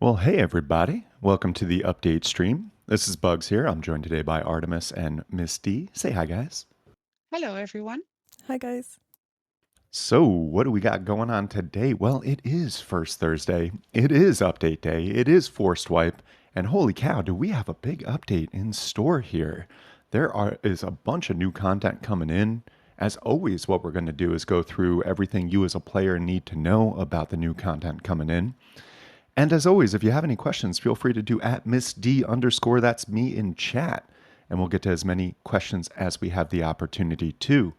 Well, hey everybody. Welcome to the update stream. This is Bugs here. I'm joined today by Artemis and Miss D. Say hi, guys. Hello, everyone. Hi, guys. So, what do we got going on today? Well, it is First Thursday. It is update day. It is Forced Wipe. And holy cow, do we have a big update in store here? There is a bunch of new content coming in. As always, what we're going to do is go through everything you as a player need to know about the new content coming in. And as always, if you have any questions, feel free to do at Miss D underscore, that's me in chat. And we'll get to as many questions as we have the opportunity to.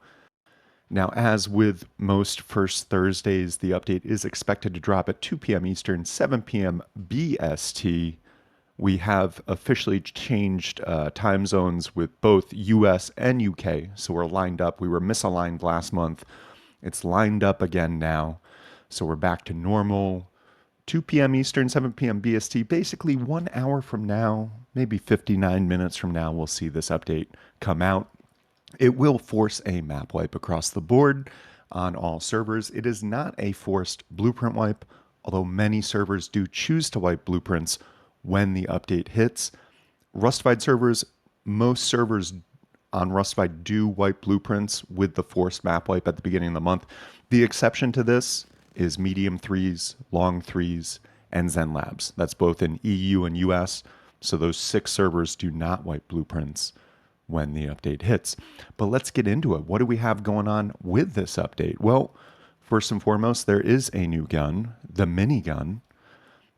Now, as with most First Thursdays, the update is expected to drop at 2 p.m. Eastern, 7 p.m. BST. We have officially changed time zones with both US and UK. So we're lined up. We were misaligned last month. It's lined up again now. So we're back to normal. 2 p.m. Eastern, 7 p.m. BST. Basically, 1 hour from now, maybe 59 minutes from now, we'll see this update come out. It will force a map wipe across the board on all servers. It is not a forced blueprint wipe, although many servers do choose to wipe blueprints when the update hits. Rustafied servers, most servers on Rustafied do wipe blueprints with the forced map wipe at the beginning of the month. The exception to this is medium threes, long threes, and Zen Labs. That's both in EU and US. So those 6 servers do not wipe blueprints when the update hits. But let's get into it. What do we have going on with this update? Well, first and foremost, there is a new gun, the Minigun,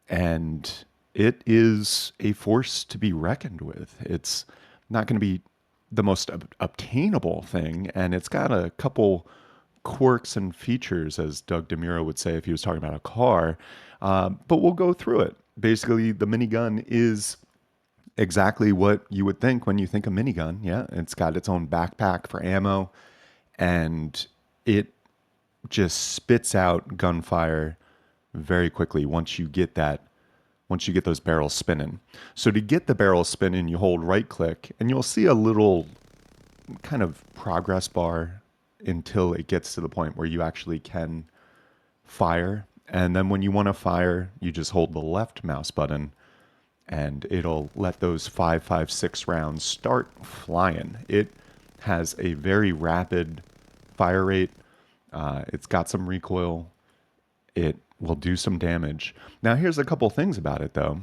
and it is a force to be reckoned with. It's not going to be the most obtainable thing, and it's got a couple quirks and features, as Doug DeMuro would say if he was talking about a car. But we'll go through it. Basically, the minigun is exactly what you would think when you think of minigun. Yeah, it's got its own backpack for ammo, and it just spits out gunfire very quickly once you get those barrels spinning. So to get the barrels spinning, you hold right click and you'll see a little kind of progress bar until it gets to the point where you actually can fire. And then when you want to fire, you just hold the left mouse button and it'll let those 5.56 rounds start flying. It has a very rapid fire rate. It's got some recoil. It will do some damage. Now, here's a couple things about it, though.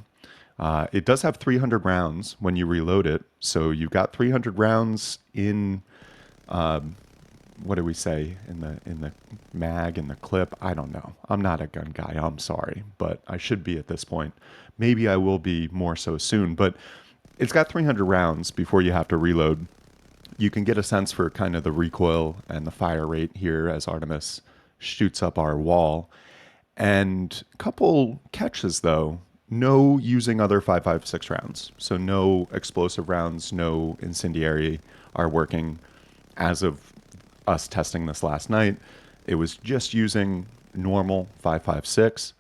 It does have 300 rounds when you reload it, so you've got 300 rounds in. What do we say in the mag in the clip? I don't know. I'm not a gun guy. I'm sorry, but I should be at this point. Maybe I will be more so soon. But it's got 300 rounds before you have to reload. You can get a sense for kind of the recoil and the fire rate here as Artemis shoots up our wall. And a couple catches though. No using other 5.56 rounds. So no explosive rounds, no incendiary are working as of us testing this last night. It was just using normal 5.56.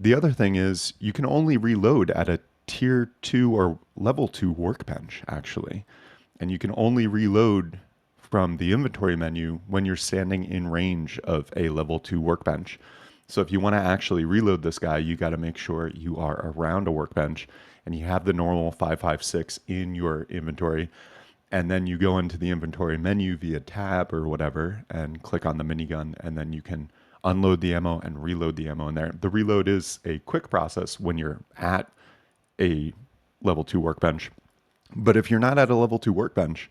The other thing is you can only reload at a tier 2 or level 2 workbench actually. And you can only reload from the inventory menu when you're standing in range of a level 2 workbench. So if you want to actually reload this guy, you got to make sure you are around a workbench and you have the normal 5.56 in your inventory. And then you go into the inventory menu via tab or whatever and click on the minigun, and then you can unload the ammo and reload the ammo in there. The reload is a quick process when you're at a level 2 workbench. But if you're not at a level 2 workbench,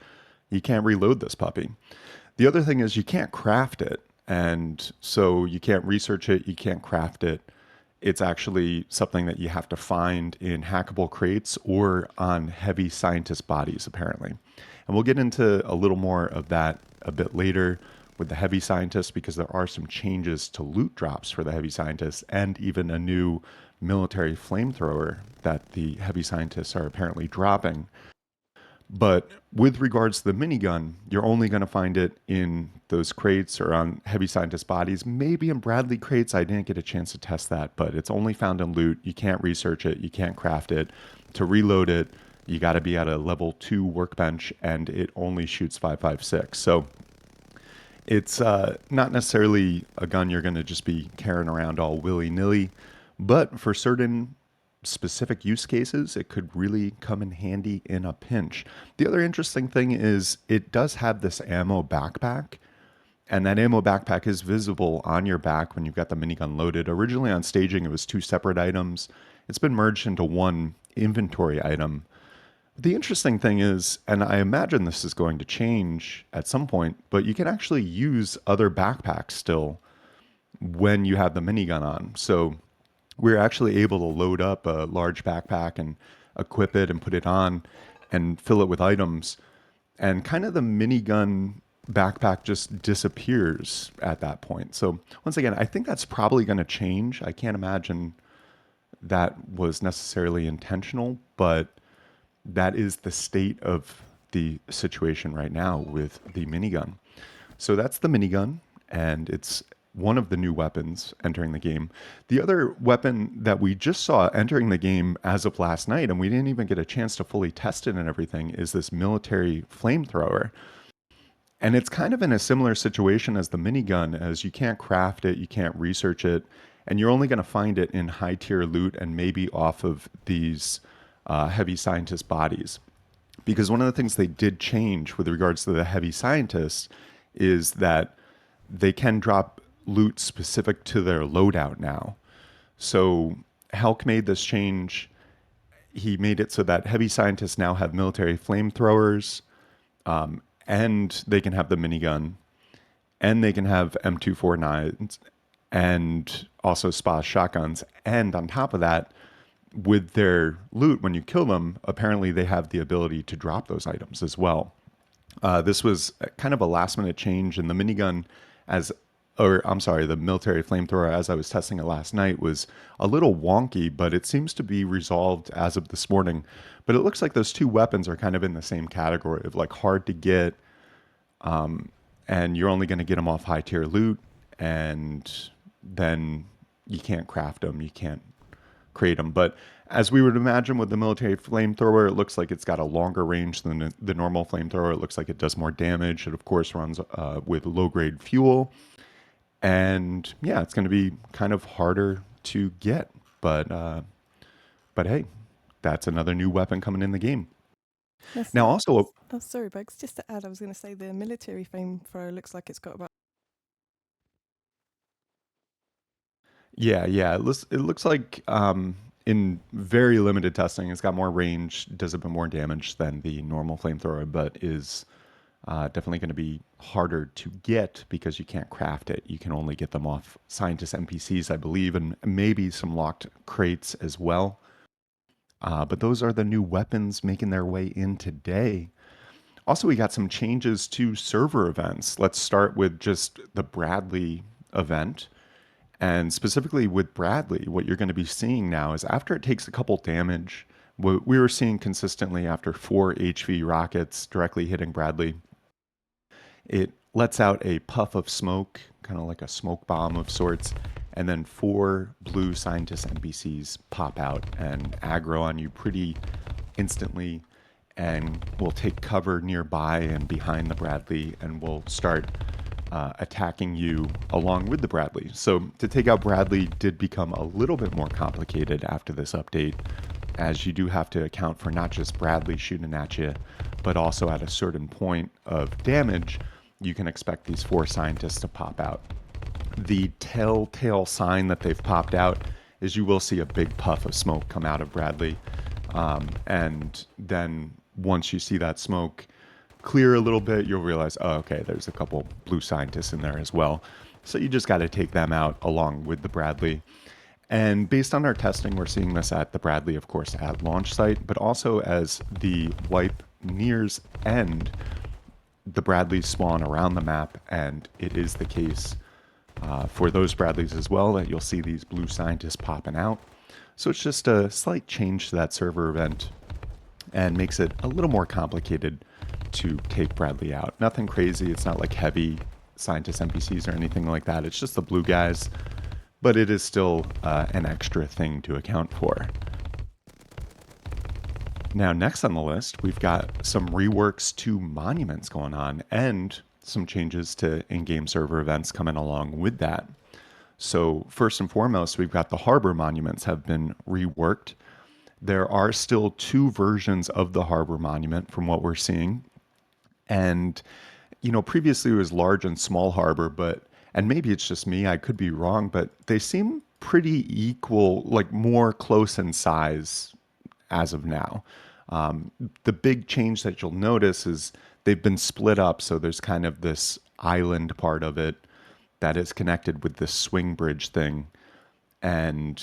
you can't reload this puppy. The other thing is you can't craft it. And so you can't research it, you can't craft it. It's actually something that you have to find in hackable crates or on heavy scientist bodies, apparently. And we'll get into a little more of that a bit later with the heavy scientists because there are some changes to loot drops for the heavy scientists and even a new military flamethrower that the heavy scientists are apparently dropping. But with regards to the minigun, you're only going to find it in those crates or on heavy scientist bodies, maybe in Bradley crates. I didn't get a chance to test that, but it's only found in loot. You can't research it, you can't craft it. To reload it, you got to be at a level 2 workbench and it only shoots 5.56. So it's not necessarily a gun you're going to just be carrying around all willy nilly, but for certain specific use cases, it could really come in handy in a pinch. The other interesting thing is it does have this ammo backpack, and that ammo backpack is visible on your back when you've got the minigun loaded. Originally on staging, it was two separate items. It's been merged into one inventory item. The interesting thing is, and I imagine this is going to change at some point, but you can actually use other backpacks still when you have the minigun on. So we're actually able to load up a large backpack and equip it and put it on and fill it with items. And kind of the minigun backpack just disappears at that point. So once again, I think that's probably going to change. I can't imagine that was necessarily intentional, but that is the state of the situation right now with the minigun. So that's the minigun, and it's one of the new weapons entering the game. The other weapon that we just saw entering the game as of last night, and we didn't even get a chance to fully test it and everything, is this military flamethrower. And it's kind of in a similar situation as the minigun, as you can't craft it, you can't research it, and you're only going to find it in high tier loot and maybe off of these heavy scientist bodies. Because one of the things they did change with regards to the heavy scientists is that they can drop loot specific to their loadout now. So Helk made this change. He made it so that heavy scientists now have military flamethrowers, and they can have the minigun, and they can have M249s, and also SPA shotguns. And on top of that, with their loot, when you kill them, apparently they have the ability to drop those items as well. This was kind of a last minute change, and the minigun, as or I'm sorry, the military flamethrower, as I was testing it last night, was a little wonky, but it seems to be resolved as of this morning. But it looks like those two weapons are kind of in the same category of like hard to get, and you're only going to get them off high tier loot, and then you can't craft them, you can't create them. But as we would imagine with the military flamethrower, it looks like it's got a longer range than the normal flamethrower. It looks like it does more damage. It, of course, runs with low grade fuel. And yeah, it's going to be kind of harder to get. But hey, that's another new weapon coming in the game. Yes. Now, also, Oh, sorry, Bugs. Just to add, I was going to say the military flamethrower looks like it's got about. yeah, it looks like in very limited testing, it's got more range, does a bit more damage than the normal flamethrower, but is definitely going to be harder to get because you can't craft it. You can only get them off scientist NPCs, I believe, and maybe some locked crates as well. But those are the new weapons making their way in today. Also, we got some changes to server events. Let's start with just the Bradley event. And specifically with Bradley, what you're going to be seeing now is after it takes a couple damage, what we were seeing consistently after 4 HV rockets directly hitting Bradley, it lets out a puff of smoke, kind of like a smoke bomb of sorts, and then 4 blue scientist NPCs pop out and aggro on you pretty instantly and will take cover nearby and behind the Bradley and will start attacking you along with the Bradley. So to take out Bradley did become a little bit more complicated after this update, as you do have to account for not just Bradley shooting at you, but also at a certain point of damage, you can expect these 4 scientists to pop out. The telltale sign that they've popped out is you will see a big puff of smoke come out of Bradley. And then once you see that smoke clear a little bit, you'll realize, oh, okay, there's a couple blue scientists in there as well. So you just got to take them out along with the Bradley. And based on our testing, we're seeing this at the Bradley, of course, at launch site, but also as the wipe nears end, the Bradleys spawn around the map, and it is the case for those Bradleys as well that you'll see these blue scientists popping out. So it's just a slight change to that server event and makes it a little more complicated to take Bradley out. Nothing crazy. It's not like heavy scientist NPCs or anything like that. It's just the blue guys, but it is still an extra thing to account for. Now, next on the list, we've got some reworks to monuments going on and some changes to in-game server events coming along with that. So first and foremost, we've got the harbor monuments have been reworked. There are still two versions of the harbor monument from what we're seeing. And, previously it was large and small harbor, and maybe it's just me, I could be wrong, but they seem pretty equal, like more close in size as of now. Um, the big change that you'll notice is they've been split up. So there's kind of this island part of it that is connected with this swing bridge thing. And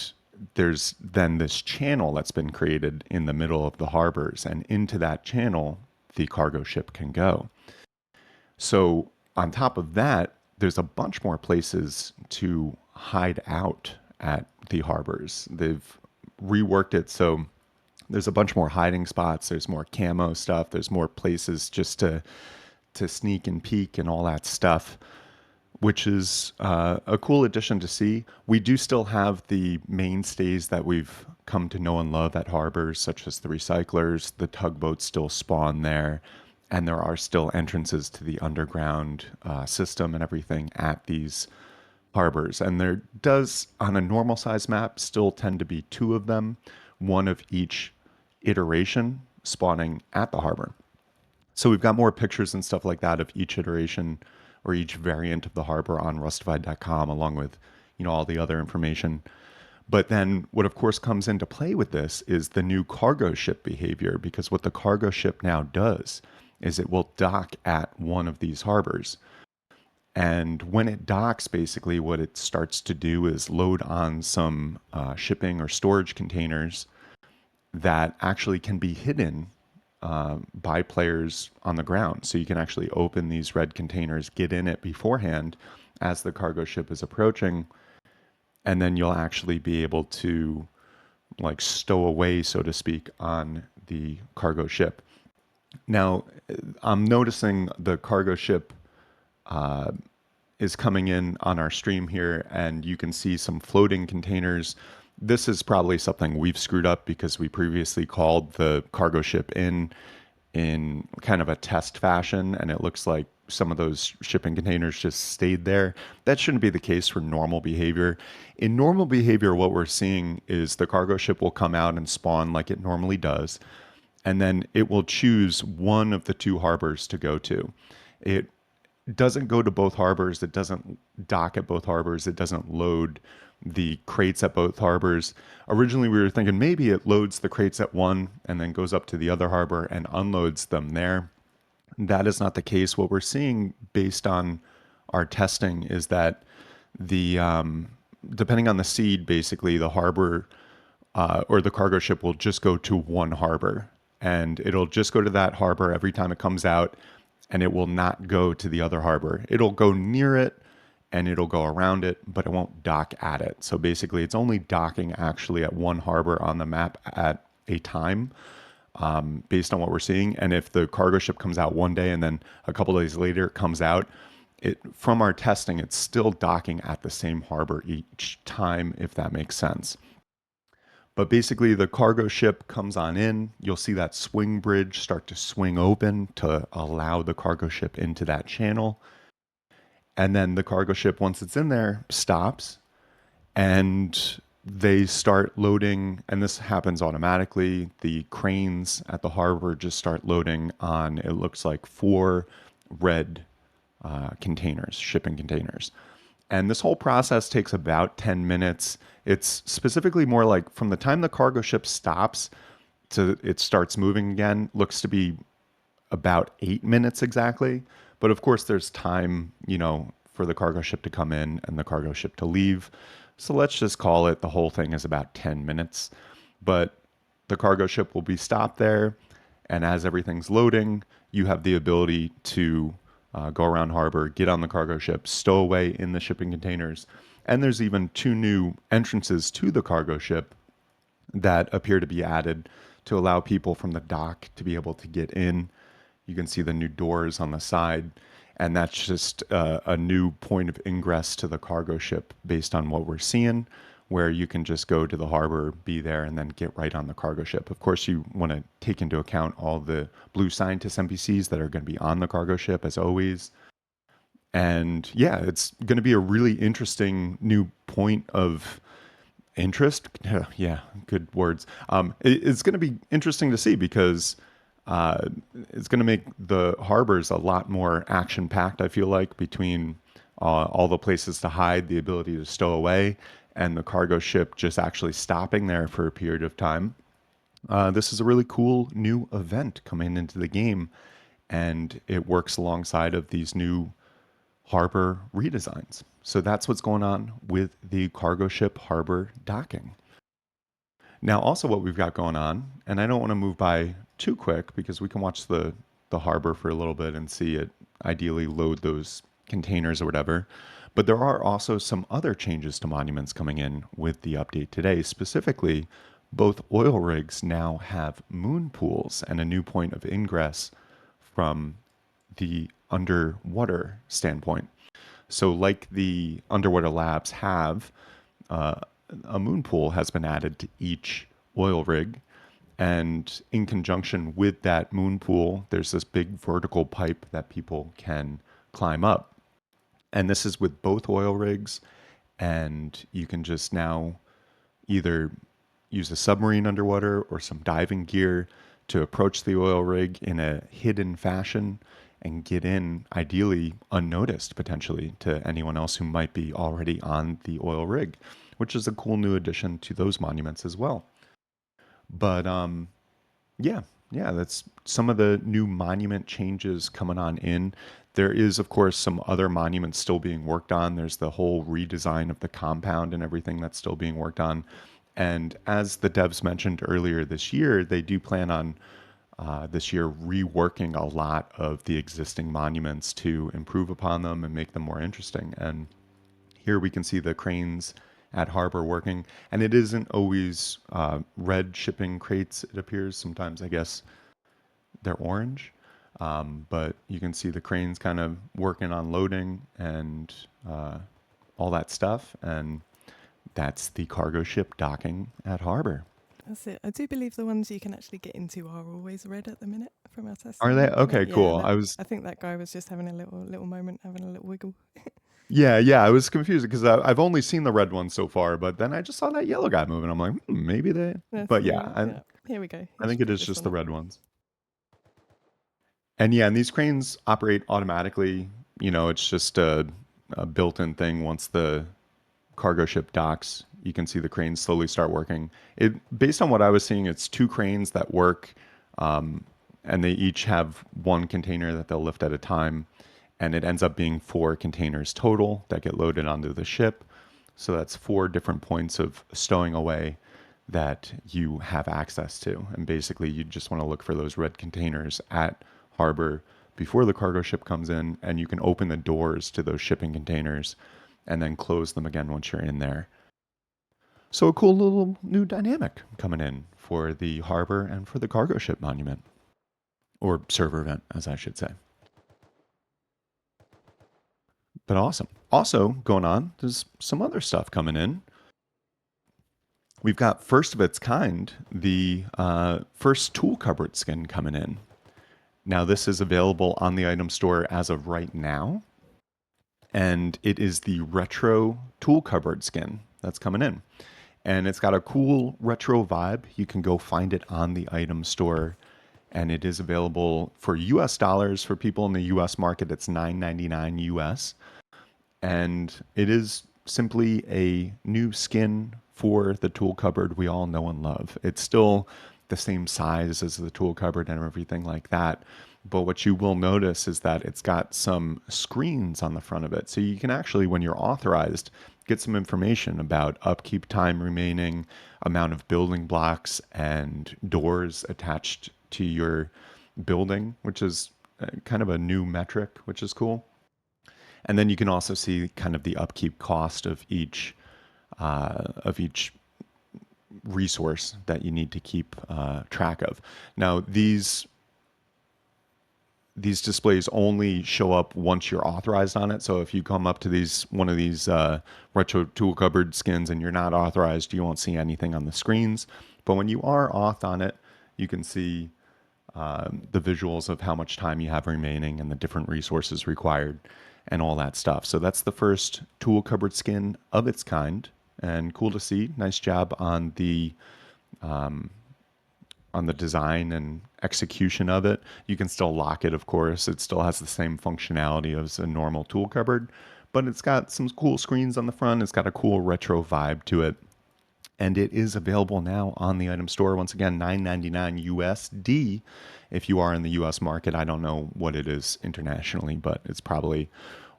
there's then this channel that's been created in the middle of the harbors. And into that channel, the cargo ship can go. So, on top of that, there's a bunch more places to hide out at the harbors. They've reworked it so there's a bunch more hiding spots, there's more camo stuff, there's more places just to sneak and peek and all that stuff, which is a cool addition to see. We do still have the mainstays that we've come to know and love at harbors, such as the recyclers. The tugboats still spawn there, and there are still entrances to the underground system and everything at these harbors. And there does, on a normal size map, still tend to be two of them, one of each iteration spawning at the harbor. So we've got more pictures and stuff like that of each iteration or each variant of the harbor on rustafied.com, along with all the other information. But then what of course comes into play with this is the new cargo ship behavior, because what the cargo ship now does is it will dock at one of these harbors. And when it docks, basically what it starts to do is load on some shipping or storage containers that actually can be hidden by players on the ground. So you can actually open these red containers, get in it beforehand as the cargo ship is approaching, and then you'll actually be able to like stow away, so to speak, on the cargo ship. Now, I'm noticing the cargo ship is coming in on our stream here, and you can see some floating containers. This is probably something we've screwed up because we previously called the cargo ship in kind of a test fashion, and it looks like some of those shipping containers just stayed there. That shouldn't be the case for normal behavior. In normal behavior, what we're seeing is the cargo ship will come out and spawn like it normally does, and then it will choose one of the two harbors to go to. It doesn't go to both harbors. It doesn't dock at both harbors. It doesn't load the crates at both harbors. Originally, we were thinking maybe it loads the crates at one and then goes up to the other harbor and unloads them there. That is not the case. What we're seeing based on our testing is that the depending on the seed, basically the harbor or the cargo ship will just go to one harbor, and it'll just go to that harbor every time it comes out, and it will not go to the other harbor. It'll go near it and it'll go around it, but it won't dock at it. So basically, it's only docking actually at one harbor on the map at a time, based on what we're seeing. And if the cargo ship comes out one day and then a couple days later it comes out, it from our testing, it's still docking at the same harbor each time, if that makes sense. But basically, the cargo ship comes on in. You'll see that swing bridge start to swing open to allow the cargo ship into that channel. And then the cargo ship, once it's in there, stops and they start loading. And this happens automatically. The cranes at the harbor just start loading on, it looks like, four red containers, shipping containers. And this whole process takes about 10 minutes. It's specifically more like from the time the cargo ship stops to it starts moving again, looks to be about 8 minutes exactly. But of course, there's time, for the cargo ship to come in and the cargo ship to leave. So let's just call it the whole thing is about 10 minutes. But the cargo ship will be stopped there. And as everything's loading, you have the ability to go around harbor, get on the cargo ship, stow away in the shipping containers. And there's even two new entrances to the cargo ship that appear to be added to allow people from the dock to be able to get in. You can see the new doors on the side, and that's just a new point of ingress to the cargo ship based on what we're seeing, where you can just go to the harbor, be there, and then get right on the cargo ship. Of course, you want to take into account all the blue scientist NPCs that are going to be on the cargo ship, as always. And yeah, it's going to be a really interesting new point of Interest? Yeah, good words. It's going to be interesting to see because uh, it's going to make the harbors a lot more action packed, I feel like, between all the places to hide, the ability to stow away, and the cargo ship just actually stopping there for a period of time. This is a really cool new event coming into the game, and it works alongside of these new harbor redesigns. So that's what's going on with the cargo ship harbor docking. Now, also what we've got going on, and I don't want to move by too quick because we can watch the harbor for a little bit and see it ideally load those containers or whatever. But there are also some other changes to monuments coming in with the update today. Specifically, both oil rigs now have moon pools and a new point of ingress from the underwater standpoint. So, like the underwater labs have, uh, a moon pool has been added to each oil rig. And in conjunction with that moon pool, there's this big vertical pipe that people can climb up. And this is with both oil rigs. And you can just now either use a submarine underwater or some diving gear to approach the oil rig in a hidden fashion and get in, ideally unnoticed potentially, to anyone else who might be already on the oil rig, which is a cool new addition to those monuments as well. But yeah, yeah, that's some of the new monument changes coming on in. There is, of course, some other monuments still being worked on. There's the whole redesign of the compound and everything that's still being worked on. And as the devs mentioned earlier this year, they do plan on this year reworking a lot of the existing monuments to improve upon them and make them more interesting. And here we can see the cranes at harbor working, and it isn't always red shipping crates. It appears sometimes, I guess, they're orange, but you can see the cranes kind of working on loading and all that stuff, and that's the cargo ship docking at harbor. That's it. I do believe the ones you can actually get into are always red at the minute from our Are they testing. okay? Yeah, Cool. that I was I think that guy was just having a little moment, having a little wiggle. Yeah, yeah, I was confused because I've only seen the red one so far, but then I just saw that yellow guy moving. I'm like, maybe they. That's But yeah, yeah. Here we go. I He think should it pick is this just one the up. red ones. And yeah, and these cranes operate automatically. It's just a built-in thing. Once the cargo ship docks, you can see the cranes slowly start working. It based on what I was seeing, it's two cranes that work, um, and they each have one container that they'll lift at a time, and it ends up being four containers total that get loaded onto the ship. So that's four different points of stowing away that you have access to. And basically, you just want to look for those red containers at harbor before the cargo ship comes in, and you can open the doors to those shipping containers and then close them again once you're in there. So, a cool little new dynamic coming in for the harbor and for the cargo ship monument, or server event, as I should say. But awesome. Also, going on, there's some other stuff coming in. We've got first of its kind, the first tool cupboard skin coming in. Now, this is available on the item store as of right now, and it is the retro tool cupboard skin that's coming in. And it's got a cool retro vibe. You can go find it on the item store, and it is available for US dollars. For people in the US market, it's $9.99 US. And it is simply a new skin for the tool cupboard we all know and love. It's still the same size as the tool cupboard and everything like that. But what you will notice is that it's got some screens on the front of it. So you can actually, when you're authorized, get some information about upkeep time remaining, amount of building blocks, and doors attached to your building, which is kind of a new metric, which is cool. And then you can also see kind of the upkeep cost of each resource that you need to keep track of. Now, these displays only show up once you're authorized on it. So if you come up to one of these retro tool cupboard skins and you're not authorized, you won't see anything on the screens. But when you are auth on it, you can see the visuals of how much time you have remaining and the different resources required and all that stuff. So that's the first tool cupboard skin of its kind. and cool to see. Nice job on the design and execution of it. You can still lock it, of course. It still has the same functionality as a normal tool cupboard, but it's got some cool screens on the front. It's got a cool retro vibe to it. And it is available now on the item store. Once again, $9.99 USD if you are in the US market. I don't know what it is internationally, but it's probably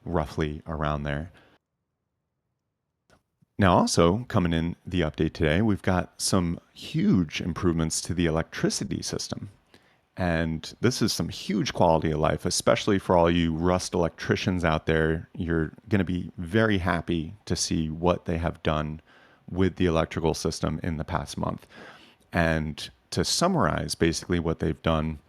roughly around there. Now, also coming in the update today, we've got some huge improvements to the electricity system. And this is some huge quality of life, especially for all you Rust electricians out there. You're going to be very happy to see what they have done with the electrical system in the past month. And to summarize basically what they've done,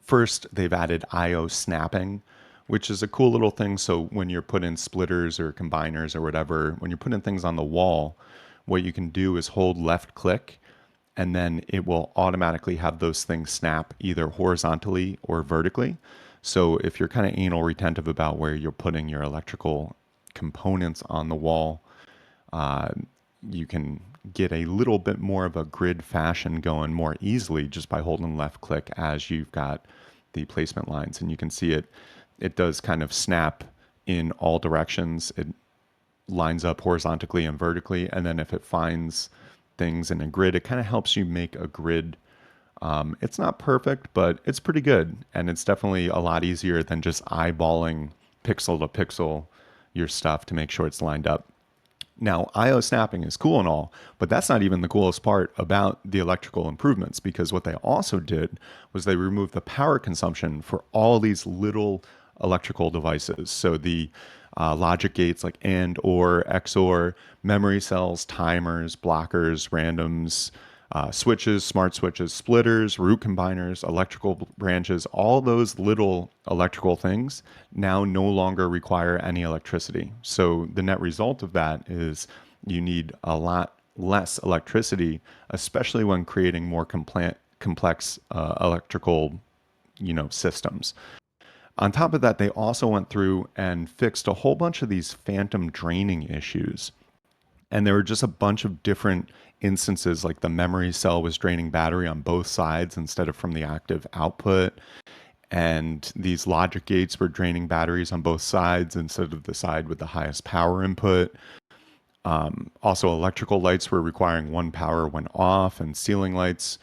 first, they've added IO snapping, which is a cool little thing. So when you're putting splitters or combiners or whatever, when you're putting things on the wall, what you can do is hold left click and then it will automatically have those things snap either horizontally or vertically. So if you're kind of anal retentive about where you're putting your electrical components on the wall, uh, you can get a little bit more of a grid fashion going more easily just by holding left click as you've got the placement lines. And you can see it does kind of snap in all directions. It lines up horizontally and vertically. And then if it finds things in a grid, it kind of helps you make a grid. It's not perfect, but it's pretty good. And it's definitely a lot easier than just eyeballing pixel to pixel your stuff to make sure it's lined up. Now, IO snapping is cool and all, but that's not even the coolest part about the electrical improvements, because what they also did was they removed the power consumption for all these little electrical devices. So the logic gates like AND, OR, XOR, memory cells, timers, blockers, randoms, switches, smart switches, splitters, root combiners, electrical branches, all those little electrical things now no longer require any electricity. So the net result of that is you need a lot less electricity, especially when creating more complex electrical, systems. On top of that, they also went through and fixed a whole bunch of these phantom draining issues. And there were just a bunch of different instances, like the memory cell was draining battery on both sides instead of from the active output. And these logic gates were draining batteries on both sides instead of the side with the highest power input. Also, electrical lights were requiring one power when off, and ceiling lights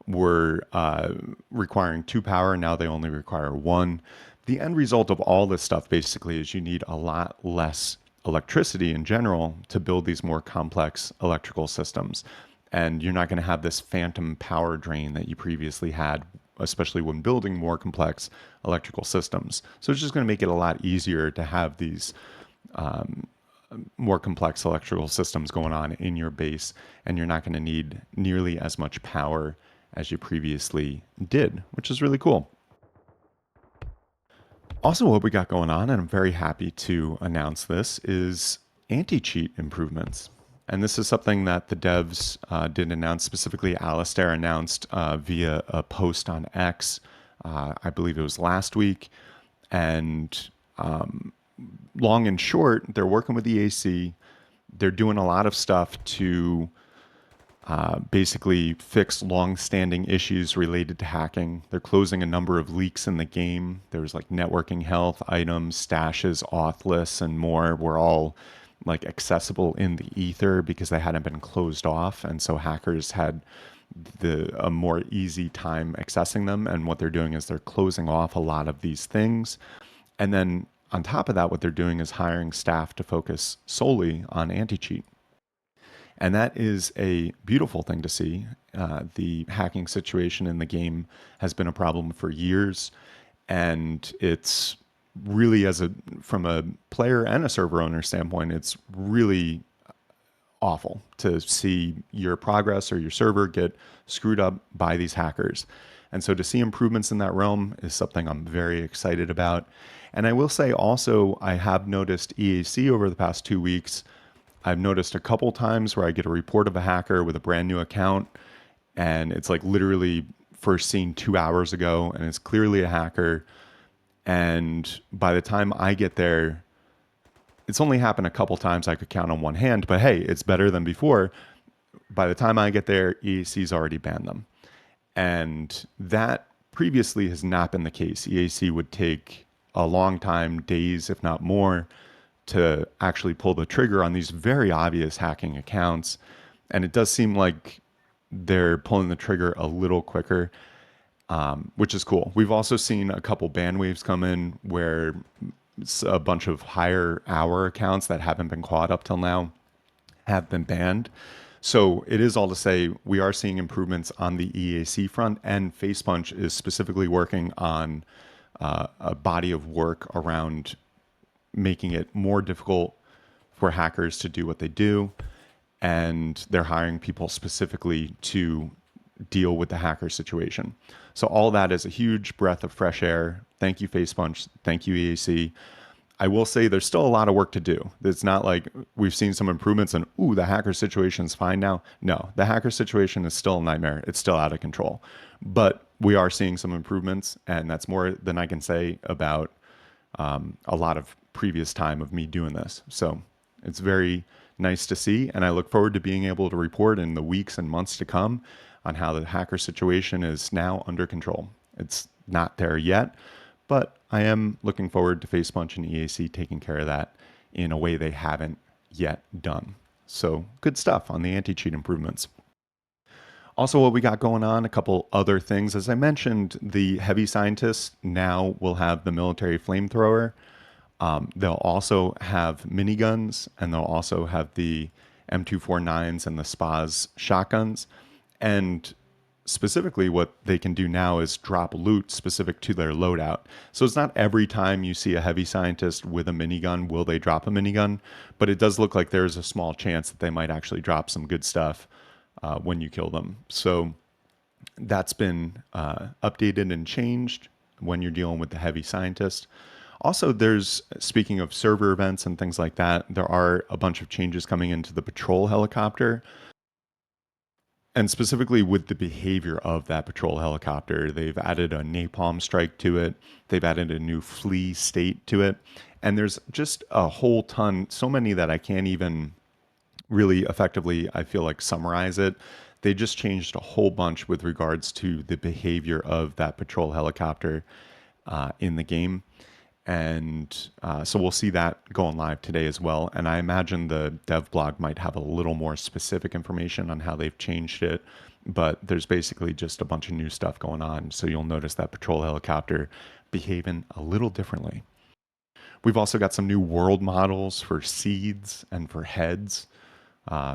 were requiring two power. Now they only require one. The end result of all this stuff basically is you need a lot less electricity in general to build these more complex electrical systems. And you're not going to have this phantom power drain that you previously had, especially when building more complex electrical systems. So it's just going to make it a lot easier to have these more complex electrical systems going on in your base, and you're not going to need nearly as much power as you previously did, which is really cool. Also, what we got going on, and I'm very happy to announce this, is anti-cheat improvements. And this is something that the devs did announce. Specifically, Alistair announced via a post on X. I believe it was last week. And long and short, they're working with the AC. They're doing a lot of stuff to basically fix long-standing issues related to hacking. They're closing a number of leaks in the game. There's like networking health items, stashes, auth lists, and more were all like accessible in the ether because they hadn't been closed off, and so hackers had a more easy time accessing them. And what they're doing is they're closing off a lot of these things, and then on top of that, what they're doing is hiring staff to focus solely on anti-cheat. And that is a beautiful thing to see. The hacking situation in the game has been a problem for years, and it's really, from a player and a server owner standpoint, it's really awful to see your progress or your server get screwed up by these hackers. And so to see improvements in that realm is something I'm very excited about. And I will say also, I have noticed EAC over the past 2 weeks. I've noticed a couple times where I get a report of a hacker with a brand new account, and it's like literally first seen 2 hours ago, and it's clearly a hacker. And by the time I get there, It's only happened a couple times I could count on one hand, but hey, it's better than before. By the time I get there, EAC's already banned them. And that previously has not been the case. EAC would take a long time, days, if not more, to actually pull the trigger on these very obvious hacking accounts. And it does seem like they're pulling the trigger a little quicker, which is cool. We've also seen a couple ban waves come in where a bunch of higher hour accounts that haven't been caught up till now have been banned. So it is all to say we are seeing improvements on the EAC front, and FacePunch is specifically working on a body of work around making it more difficult for hackers to do what they do. And they're hiring people specifically to deal with the hacker situation. So all that is a huge breath of fresh air. Thank you, FacePunch. Thank you, EAC. I will say there's still a lot of work to do. It's not like we've seen some improvements and, ooh, the hacker situation is fine now. No, the hacker situation is still a nightmare. It's still out of control. But we are seeing some improvements, and that's more than I can say about a lot of previous time of me doing this. So it's very nice to see, and I look forward to being able to report in the weeks and months to come on how the hacker situation is now under control. It's not there yet, but I am looking forward to FacePunch and EAC taking care of that in a way they haven't yet done. So good stuff on the anti-cheat improvements. Also, what we got going on, a couple other things. As I mentioned, the heavy scientists now will have the military flamethrower. They'll also have miniguns, and they'll also have the M249s and the SPAS shotguns. And specifically, what they can do now is drop loot specific to their loadout. So it's not every time you see a heavy scientist with a minigun will they drop a minigun, but it does look like there's a small chance that they might actually drop some good stuff when you kill them. So that's been updated and changed when you're dealing with the heavy scientist. Also, there's, speaking of server events and things like that, there are a bunch of changes coming into the patrol helicopter. And specifically with the behavior of that patrol helicopter, they've added a napalm strike to it. They've added a new flee state to it. And there's just a whole ton, so many that I can't even really effectively, I feel like, summarize it. They just changed a whole bunch with regards to the behavior of that patrol helicopter in the game. And so we'll see that going live today as well. And I imagine the dev blog might have a little more specific information on how they've changed it. But there's basically just a bunch of new stuff going on. So you'll notice that patrol helicopter behaving a little differently. We've also got some new world models for seeds and for heads.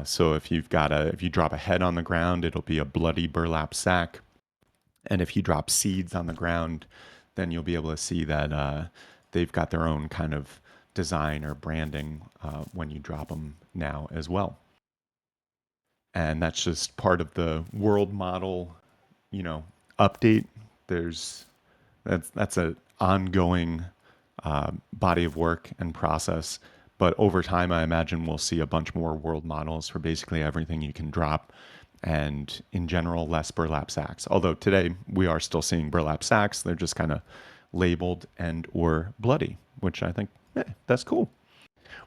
So if if you drop a head on the ground, it'll be a bloody burlap sack. And if you drop seeds on the ground, then you'll be able to see that they've got their own kind of design or branding when you drop them now as well. And that's just part of the world model, you know, update. There's that's an ongoing body of work and process. But over time, I imagine we'll see a bunch more world models for basically everything you can drop, and in general, less burlap sacks. Although today we are still seeing burlap sacks, they're just kind of labeled and or bloody, which I think that's cool.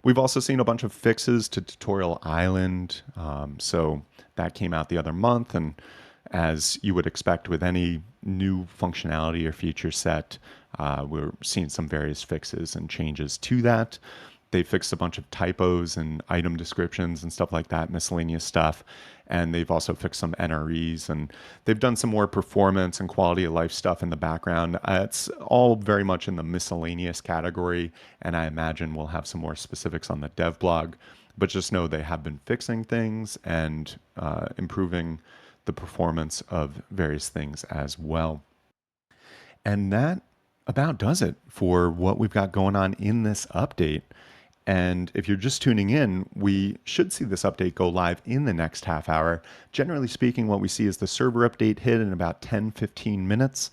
We've also seen a bunch of fixes to Tutorial Island. So that came out the other month, and as you would expect with any new functionality or feature set, we're seeing some various fixes and changes to that. They fixed a bunch of typos and item descriptions and stuff like that, miscellaneous stuff. And they've also fixed some NREs, and they've done some more performance and quality of life stuff in the background. It's all very much in the miscellaneous category, and I imagine we'll have some more specifics on the dev blog. But just know they have been fixing things and improving the performance of various things as well. And that about does it for what we've got going on in this update. And if you're just tuning in, we should see this update go live in the next half hour. Generally speaking, what we see is the server update hit in about 10-15 minutes.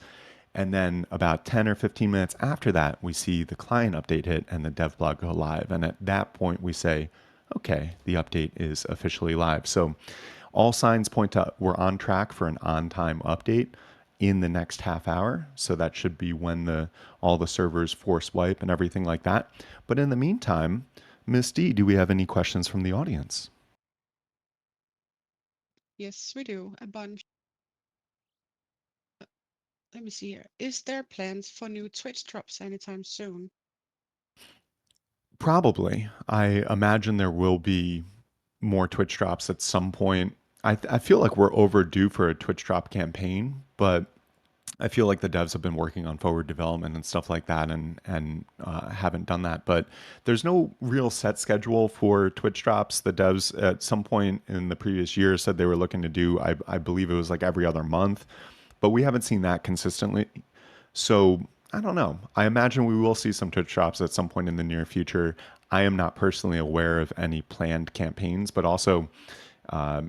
And then about 10 or 15 minutes after that, we see the client update hit and the dev blog go live. And at that point, we say, okay, the update is officially live. So all signs point to we're on track for an on-time update in the next half hour. So that should be when all the servers force wipe and everything like that. But in the meantime, Miss D, do we have any questions from the audience? Yes, we do. A bunch. Let me see here. Is there plans for new Twitch drops anytime soon? Probably. I imagine there will be more Twitch drops at some point. I feel like we're overdue for a Twitch drop campaign, but I feel like the devs have been working on forward development and stuff like that, and haven't done that. But there's no real set schedule for Twitch drops. The devs at some point in the previous year said they were looking to do, I believe it was like every other month, but we haven't seen that consistently. So I don't know. I imagine we will see some Twitch drops at some point in the near future. I am not personally aware of any planned campaigns, but also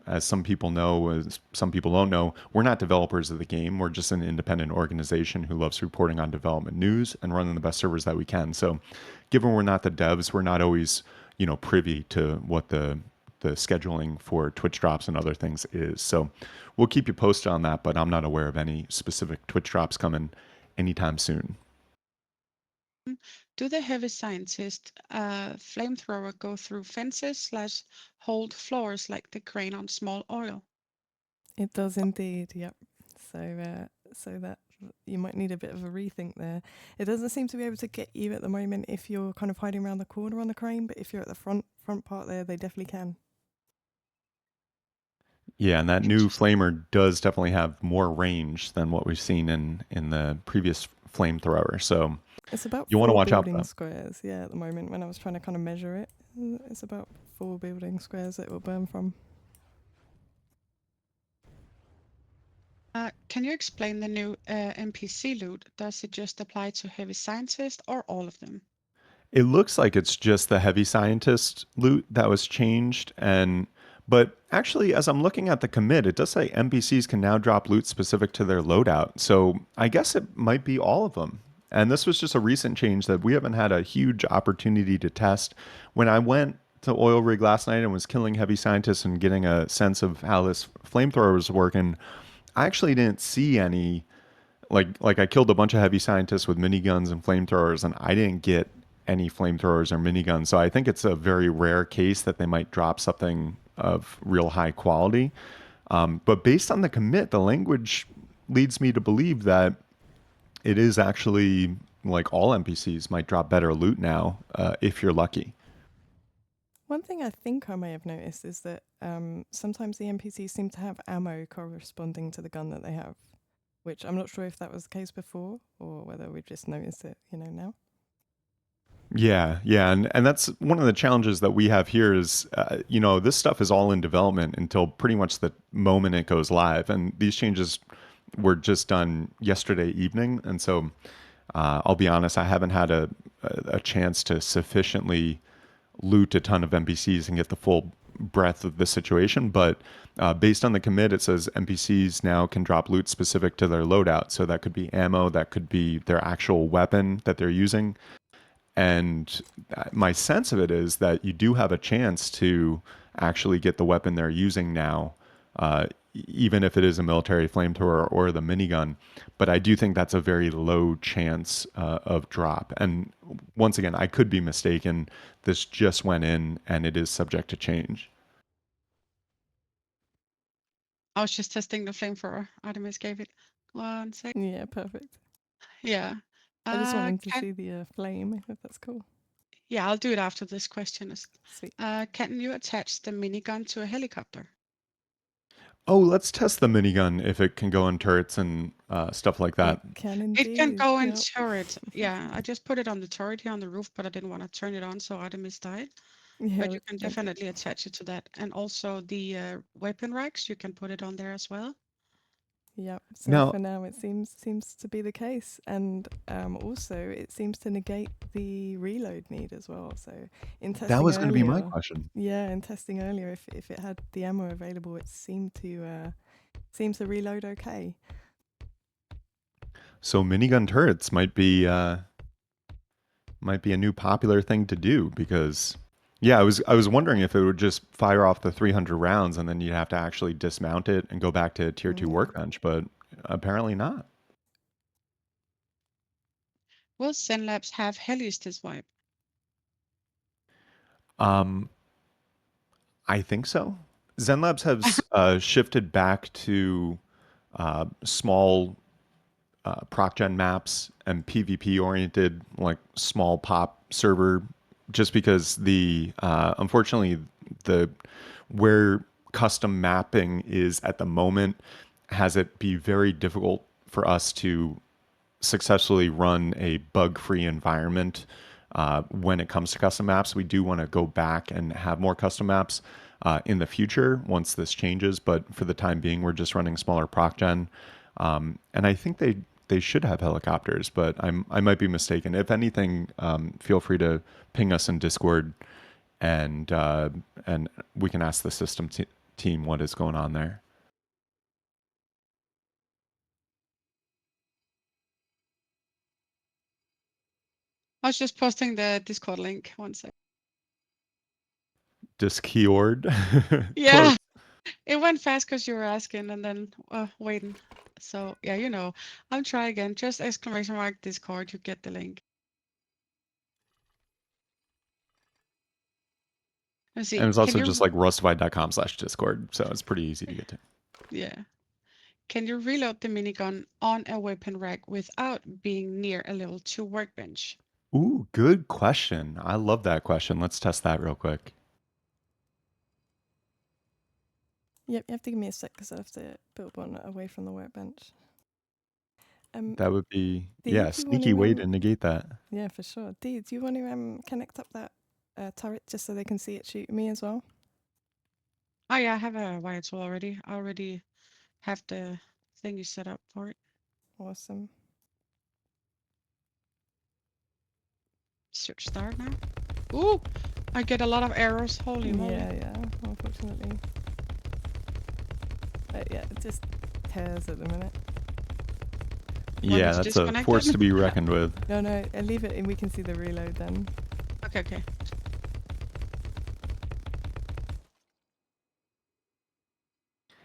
as some people know, as some people don't know, we're not developers of the game. We're just an independent organization who loves reporting on development news and running the best servers that we can. So, given we're not the devs, we're not always, privy to what the scheduling for Twitch drops and other things is. So, we'll keep you posted on that. But I'm not aware of any specific Twitch drops coming anytime soon. Do the heavy scientist flamethrower go through fences slash hold floors like the crane on small oil? It does indeed, yep. So that you might need a bit of a rethink there. It doesn't seem to be able to get you at the moment if you're kind of hiding around the corner on the crane, but if you're at the front part there, they definitely can. Yeah, and that new Interesting. flamer does definitely have more range than what we've seen in the previous flamethrower. So It's about you want to 4 watch out for building that. squares, yeah, at the moment when I was trying to kind of measure it. It's about 4 building squares that it will burn from. Can you explain the new NPC loot? Does it just apply to heavy scientist or all of them? It looks like it's just the heavy scientist loot that was changed, and but actually, as I'm looking at the commit, it does say NPCs can now drop loot specific to their loadout. So I guess it might be all of them. And this was just a recent change that we haven't had a huge opportunity to test. When I went to Oil Rig last night and was killing heavy scientists and getting a sense of how this flamethrower was working, I actually didn't see any like I killed a bunch of heavy scientists with miniguns and flamethrowers, and I didn't get any flamethrowers or miniguns. So I think it's a very rare case that they might drop something of real high quality. But based on the commit, the language leads me to believe that it is actually like all NPCs might drop better loot now if you're lucky. One thing I think I may have noticed is that sometimes the NPCs seem to have ammo corresponding to the gun that they have, which I'm not sure if that was the case before or whether we've just noticed it, now. Yeah, and that's one of the challenges that we have here is, this stuff is all in development until pretty much the moment it goes live, and these changes were just done yesterday evening, and so I'll be honest, I haven't had a chance to sufficiently loot a ton of NPCs and get the full breadth of the situation. But based on the commit, it says NPCs now can drop loot specific to their loadout, so that could be ammo, that could be their actual weapon that they're using. And my sense of it is that you do have a chance to actually get the weapon they're using now, even if it is a military flamethrower or the minigun. But I do think that's a very low chance of drop. And once again, I could be mistaken. This just went in and it is subject to change. I was just testing the flamethrower. Artemis gave it 1 sec. Yeah, perfect. Yeah. I just Uh, wanted to can see the flame, if that's cool. yeah, I'll do it after this question. Sweet. Can you attach the minigun to a helicopter? Oh, let's test the minigun if it can go in turrets and stuff like It that. can It can indeed. go in Yep. turret. Yeah, I just put it on the turret here on the roof, but I didn't want to turn it on, so Artemis died. Yeah, But you can like definitely attach it to that. And also the weapon racks, you can put it on there as well. yep. So Now, for now, it seems to be the case, and also it seems to negate the reload need as well. So in that testing was going to be my earlier, question. yeah, in testing earlier, if it had the ammo available, it seems to reload okay. So minigun turrets might be a new popular thing to do because yeah, I was wondering if it would just fire off the 300 rounds and then you'd have to actually dismount it and go back to tier 2 Yeah. workbench, but apparently not. Will Zen Labs have Helios this wipe? I think so. ZenLabs has shifted back to small proc gen maps and PvP oriented, like small pop server, just because the unfortunately the where custom mapping is at the moment has it be very difficult for us to successfully run a bug-free environment when it comes to custom maps. We do want to go back and have more custom maps in the future once this changes, but for the time being, we're just running smaller proc gen. And I think they should have helicopters, but I might be mistaken. If anything, feel free to ping us in Discord, and we can ask the system team what is going on there. I was just posting the Discord link. One sec. Discord. Close. Yeah, it went fast because you were asking and then waiting. So yeah, I'll try again. Just exclamation mark Discord. You get the link. Let's And see. it's Can also just you? like rustafied.com/discord. So it's pretty easy to get to. Yeah. Can you reload the minigun on a weapon rack without being near a level 2 workbench? Ooh, good question. I love that question. Let's test that real quick. Yep, you have to give me a sec because I have to build one away from the workbench. That would be, Dee, yeah, do you want sneaky way to negate that. yeah, for sure. Dee, do you want to connect up that turret just so they can see it shoot me as well? Oh yeah, I have a wire tool already. I already have the thing you set up for it. Awesome. Should start now. Ooh, I get a lot of errors. Holy moly. Yeah, unfortunately. Yeah, it just tears at the minute. Want me Yeah, to that's a disconnect force it? to be reckoned with. No, leave it and we can see the reload then. Okay.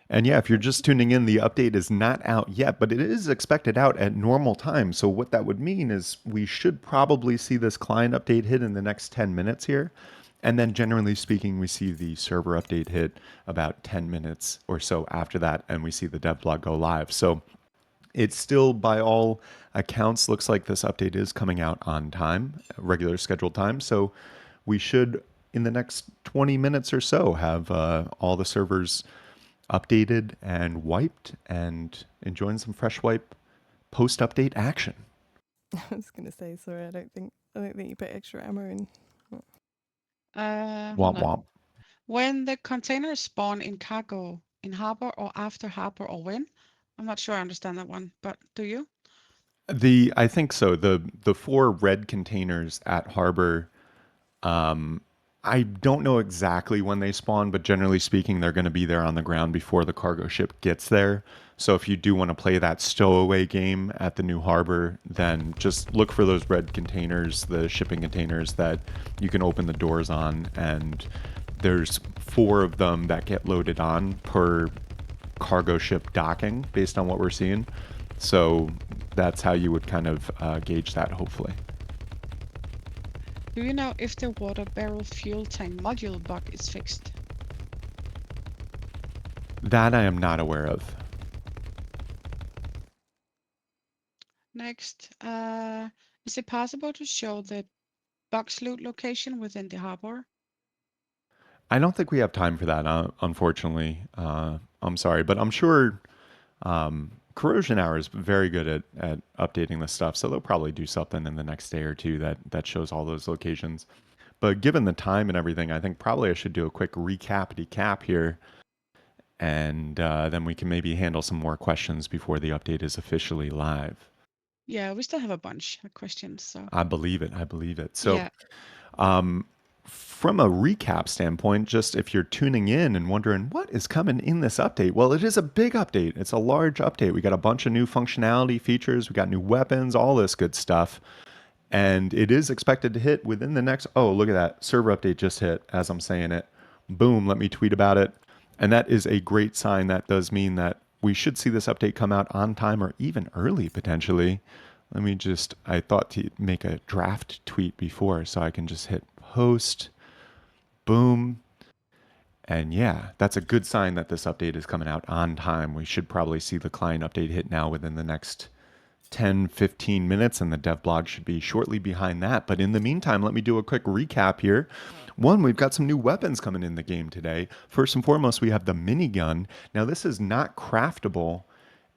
And yeah, if you're just tuning in, the update is not out yet, but it is expected out at normal time. So what that would mean is we should probably see this client update hit in the next 10 minutes here. And then generally speaking, we see the server update hit about 10 minutes or so after that, and we see the devlog go live. So it still, by all accounts, looks like this update is coming out on time, regular scheduled time. So we should, in the next 20 minutes or so, have all the servers updated and wiped and enjoying some fresh wipe post update action. I was gonna say, sorry, I don't think you put extra ammo in. Hold Womp on. womp. When the containers spawn in cargo, in harbor or after harbor or when? I'm not sure I understand that one, but do you? I think so. The four red containers at harbor. I don't know exactly when they spawn, but generally speaking, they're going to be there on the ground before the cargo ship gets there. So if you do want to play that stowaway game at the new harbor, then just look for those red containers, the shipping containers that you can open the doors on, and there's four of them that get loaded on per cargo ship docking based on what we're seeing. So that's how you would kind of gauge that, hopefully. Do you know if the water barrel fuel tank module bug is fixed? That I am not aware of. Next, is it possible to show the box loot location within the harbor? I don't think we have time for that, unfortunately. I'm sorry, but I'm sure Corrosion Hour is very good at updating this stuff, so they'll probably do something in the next day or two that shows all those locations. But given the time and everything, I think probably I should do a quick decap here, and then we can maybe handle some more questions before the update is officially live. Yeah, we still have a bunch of questions, so. I believe it. I believe it. So, Yeah. from a recap standpoint, just if you're tuning in and wondering what is coming in this update, well, it is a big update. It's a large update. We got a bunch of new functionality features. We got new weapons, all this good stuff. And it is expected to hit within the next, oh, look at that. Server update just hit as I'm saying it. Boom, let me tweet about it. And that is a great sign. That does mean that we should see this update come out on time or even early potentially. Let me I thought to make a draft tweet before so I can just hit post. And yeah, that's a good sign that this update is coming out on time. We should probably see the client update hit now within the next 10, 15 minutes, and the dev blog should be shortly behind that. But in the meantime, let me do a quick recap here. One, we've got some new weapons coming in the game today. First and foremost, we have the minigun. Now, this is not craftable.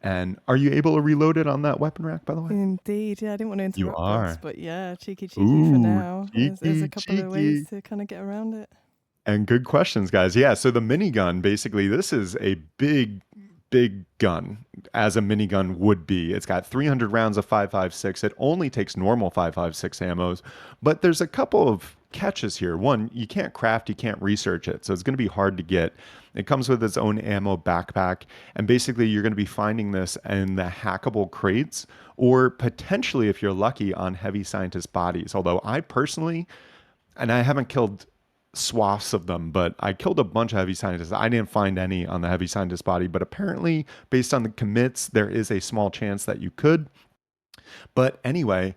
And are you able to reload it on that weapon rack, by the way? Indeed, yeah. I didn't want to You interrupt Ross, are. but yeah, cheeky for Ooh, now. There's a cheeky, couple of ways cheeky. to kind of get around it. And good questions, guys. Yeah, so the minigun, basically, this is a big gun, as a minigun would be. It's got 300 rounds of 5.56. It only takes normal 5.56 ammos, but there's a couple of catches here. One, you can't craft, you can't research it, so it's going to be hard to get. It comes with its own ammo backpack, and basically you're going to be finding this in the hackable crates, or potentially, if you're lucky, on heavy scientist bodies. Although I personally, and I haven't killed swaths of them, but I killed a bunch of heavy scientists. I didn't find any on the heavy scientist body, but apparently, based on the commits, there is a small chance that you could. But anyway,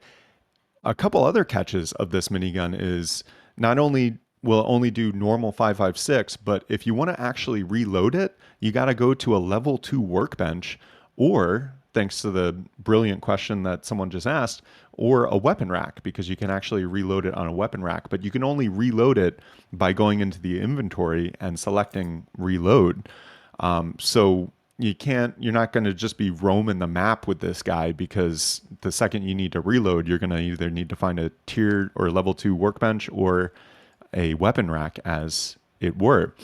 a couple other catches of this minigun is not only will it only do normal 5.56, but if you want to actually reload it, you got to go to a level 2 workbench, or thanks to the brilliant question that someone just asked, or a weapon rack, because you can actually reload it on a weapon rack, but you can only reload it by going into the inventory and selecting reload. So you're not going to just be roaming the map with this guy, because the second you need to reload, you're going to either need to find a tier or level 2 workbench or a weapon rack, as it were.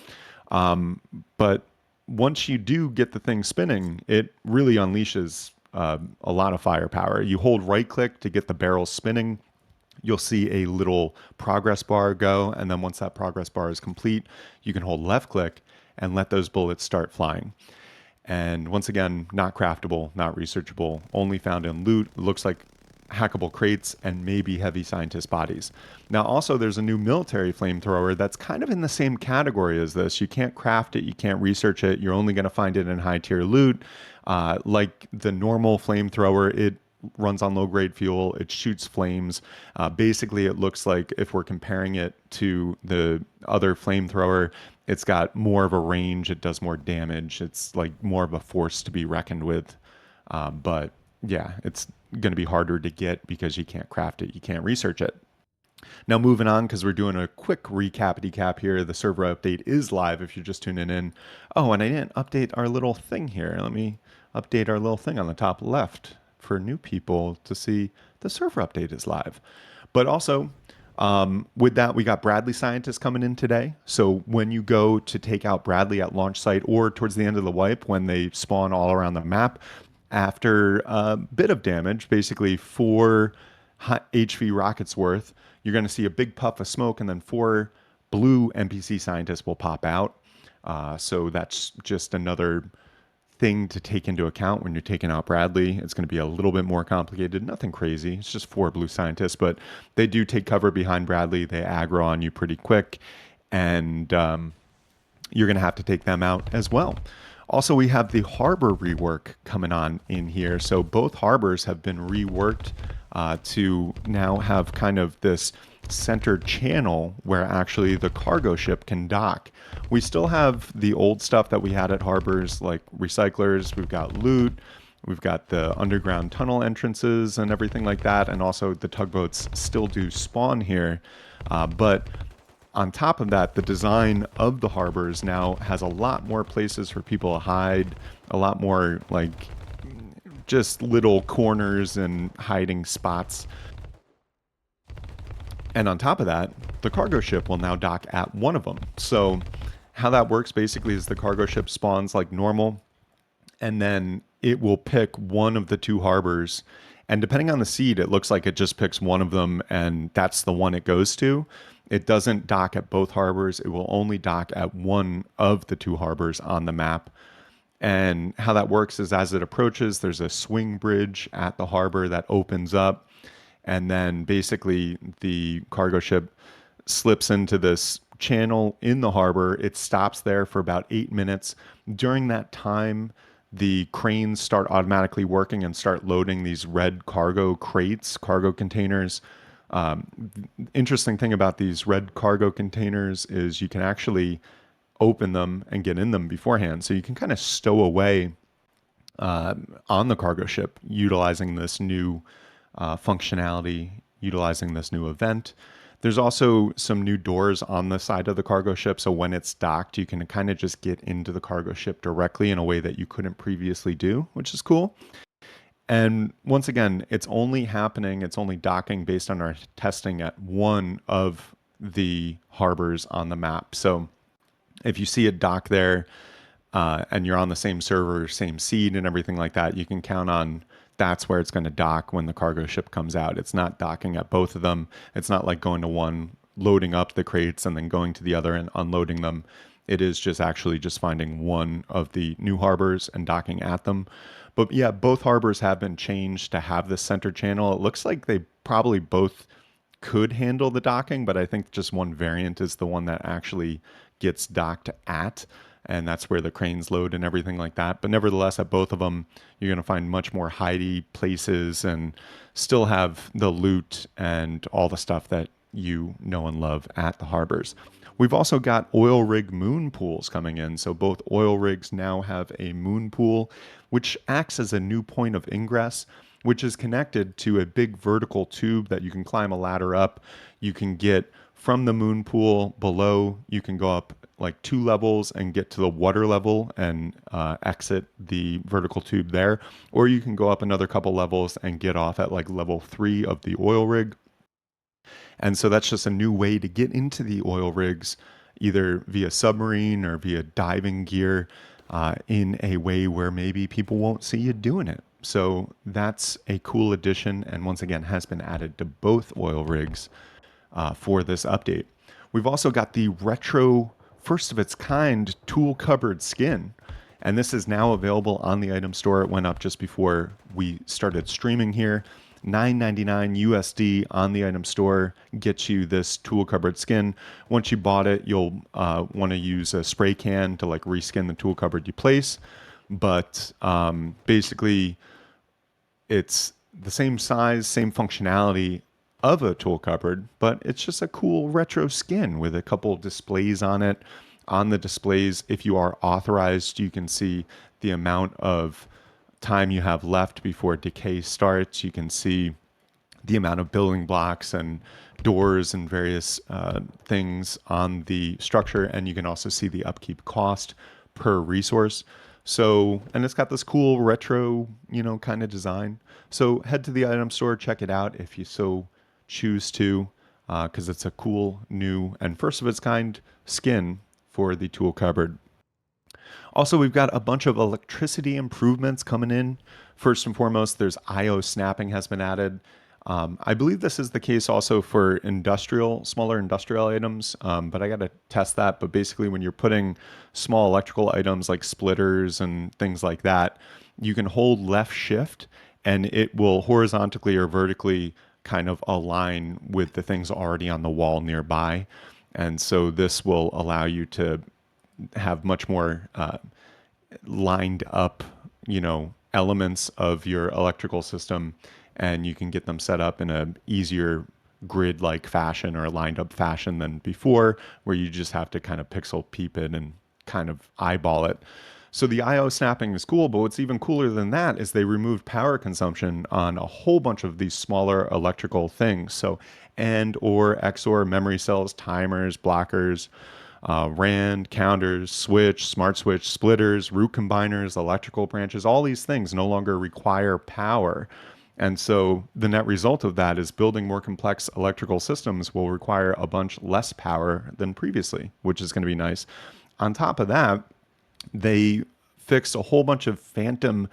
But once you do get the thing spinning, it really unleashes a lot of firepower. You hold right click to get the barrel spinning. You'll see a little progress bar go, and then once that progress bar is complete, you can hold left click and let those bullets start flying. And once again, not craftable, not researchable, only found in loot. It looks like hackable crates and maybe heavy scientist bodies. Now, also, there's a new military flamethrower that's kind of in the same category as this. You can't craft it, you can't research it. You're only going to find it in high tier loot. Like the normal flamethrower, it runs on low grade fuel, it shoots flames. Basically, it looks like, if we're comparing it to the other flamethrower, it's got more of a range, it does more damage, it's like more of a force to be reckoned with. But yeah, it's going to be harder to get because you can't craft it, you can't research it. Now, moving on, because we're doing a quick recap here. The server update is live if you're just tuning in. Oh, and I didn't update our little thing here. Let me update our little thing on the top left for new people to see the server update is live. But also, with that, we got Bradley scientists coming in today. So when you go to take out Bradley at launch site, or towards the end of the wipe when they spawn all around the map, after a bit of damage, basically 4 HV rockets worth, you're going to see a big puff of smoke, and then 4 blue NPC scientists will pop out. So that's just another thing to take into account when you're taking out Bradley. It's going to be a little bit more complicated. Nothing crazy. It's just 4 blue scientists, but they do take cover behind Bradley. They aggro on you pretty quick, and you're going to have to take them out as well. Also, we have the harbor rework coming on in here. So both harbors have been reworked to now have kind of this center channel where actually the cargo ship can dock. We still have the old stuff that we had at harbors, like recyclers, we've got loot, we've got the underground tunnel entrances and everything like that, and also the tugboats still do spawn here. But on top of that, the design of the harbors now has a lot more places for people to hide, a lot more like just little corners and hiding spots. And on top of that, the cargo ship will now dock at one of them. So how that works basically is the cargo ship spawns like normal, and then it will pick one of the 2 harbors. And depending on the seed, it looks like it just picks one of them, and that's the one it goes to. It doesn't dock at both harbors. It will only dock at one of the 2 harbors on the map. And how that works is, as it approaches, there's a swing bridge at the harbor that opens up. And then basically the cargo ship slips into this channel in the harbor. It stops there for about 8 minutes. During that time, the cranes start automatically working and start loading these red cargo crates, cargo containers. Interesting thing about these red cargo containers is you can actually open them and get in them beforehand. So you can kind of stow away on the cargo ship utilizing this new functionality, utilizing this new event. There's also some new doors on the side of the cargo ship. So when it's docked, you can kind of just get into the cargo ship directly in a way that you couldn't previously do, which is cool. And once again, it's only happening, it's only docking based on our testing at one of the harbors on the map. So if you see a dock there and you're on the same server, same seed, and everything like that, you can count on that's where it's going to dock when the cargo ship comes out. It's not docking at both of them. It's not like going to one, loading up the crates, and then going to the other and unloading them. It is just actually just finding one of the new harbors and docking at them. But yeah, both harbors have been changed to have this center channel. It looks like they probably both could handle the docking, but I think just one variant is the one that actually gets docked at, and that's where the cranes load and everything like that. But nevertheless, at both of them, you're going to find much more hidey places and still have the loot and all the stuff that you know and love at the harbors. We've also got oil rig moon pools coming in. So both oil rigs now have a moon pool, which acts as a new point of ingress, which is connected to a big vertical tube that you can climb a ladder up. You can get from the moon pool below, you can go up like 2 levels and get to the water level and exit the vertical tube there. Or you can go up another couple levels and get off at like level 3 of the oil rig. And so that's just a new way to get into the oil rigs, either via submarine or via diving gear, in a way where maybe people won't see you doing it. So that's a cool addition, and once again has been added to both oil rigs for this update. We've also got the retro, first of its kind tool cupboard skin. And this is now available on the item store. It went up just before we started streaming here. $9.99 USD on the item store gets you this tool cupboard skin. Once you bought it, you'll want to use a spray can to like reskin the tool cupboard you place. But basically, it's the same size, same functionality of a tool cupboard, but it's just a cool retro skin with a couple displays on it. On the displays, if you are authorized, you can see the amount of time you have left before decay starts. You can see the amount of building blocks and doors and various things on the structure, and you can also see the upkeep cost per resource. So, and it's got this cool retro, kind of design. So head to the item store, check it out if you so choose to, because it's a cool, new, and first of its kind skin for the tool cupboard. Also, we've got a bunch of electricity improvements coming in. First and foremost, there's IO snapping has been added. I believe this is the case also for smaller industrial items, but I got to test that. But basically, when you're putting small electrical items like splitters and things like that, you can hold left shift and it will horizontally or vertically kind of align with the things already on the wall nearby. And so this will allow you to have much more lined up, elements of your electrical system, and you can get them set up in a easier grid-like fashion or a lined up fashion than before, where you just have to kind of pixel peep it and kind of eyeball it. So the IO snapping is cool, but what's even cooler than that is they removed power consumption on a whole bunch of these smaller electrical things. So AND or XOR memory cells, timers, blockers, RAND, counters, switch, smart switch, splitters, root combiners, electrical branches, all these things no longer require power. And so the net result of that is building more complex electrical systems will require a bunch less power than previously, which is going to be nice. On top of that, they fixed a whole bunch of phantom